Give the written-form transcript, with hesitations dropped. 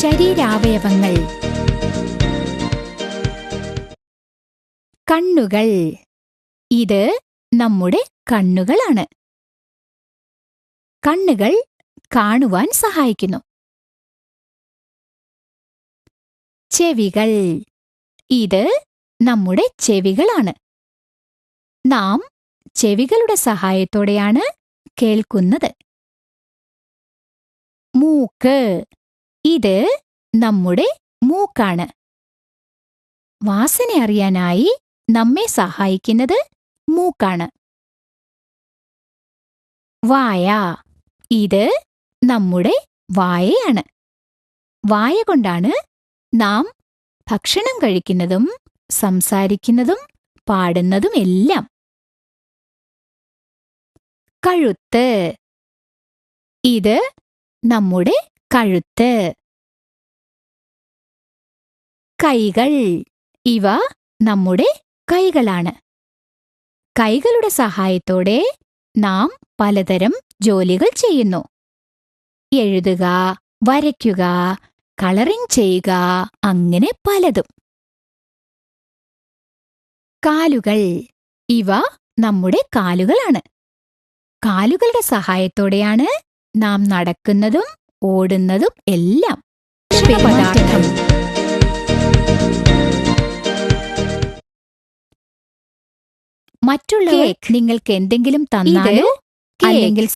ശരീരാവയവങ്ങൾ. കണ്ണുകൾ. ഇത് നമ്മുടെ കണ്ണുകളാണ്. കണ്ണുകൾ കാണുവാൻ സഹായിക്കുന്നു. ചെവികൾ. ഇത് നമ്മുടെ ചെവികളാണ്. നാം ചെവികളുടെ സഹായത്തോടെയാണ് കേൾക്കുന്നത്. മൂക്ക്. ഇത് നമ്മുടെ മൂക്കാണ്. വാസന അറിയാനായി നമ്മെ സഹായിക്കുന്നത് മൂക്കാണ്. വായ. ഇത് നമ്മുടെ വായയാണ്. വായ കൊണ്ടാണ് നാം ഭക്ഷണം കഴിക്കുന്നതും സംസാരിക്കുന്നതും പാടുന്നതുമെല്ലാം. കഴുത്ത്. ഇത് നമ്മുടെ കഴുത്ത്. കൈകൾ. ഇവ നമ്മുടെ കൈകളാണ്. കൈകളുടെ സഹായത്തോടെ നാം പലതരം ജോലികൾ ചെയ്യുന്നു. എഴുതുക, വരയ്ക്കുക, കളറിംഗ് ചെയ്യുക, അങ്ങനെ പലതും. കാലുകൾ. ഇവ നമ്മുടെ കാലുകളാണ്. കാലുകളുടെ സഹായത്തോടെയാണ് നാം നടക്കുന്നതും ഓടുന്നതും എല്ലാം. പദാർത്ഥം. മറ്റുള്ളവർ നിങ്ങൾക്ക് എന്തെങ്കിലും തന്നാലോ അല്ലെങ്കിൽ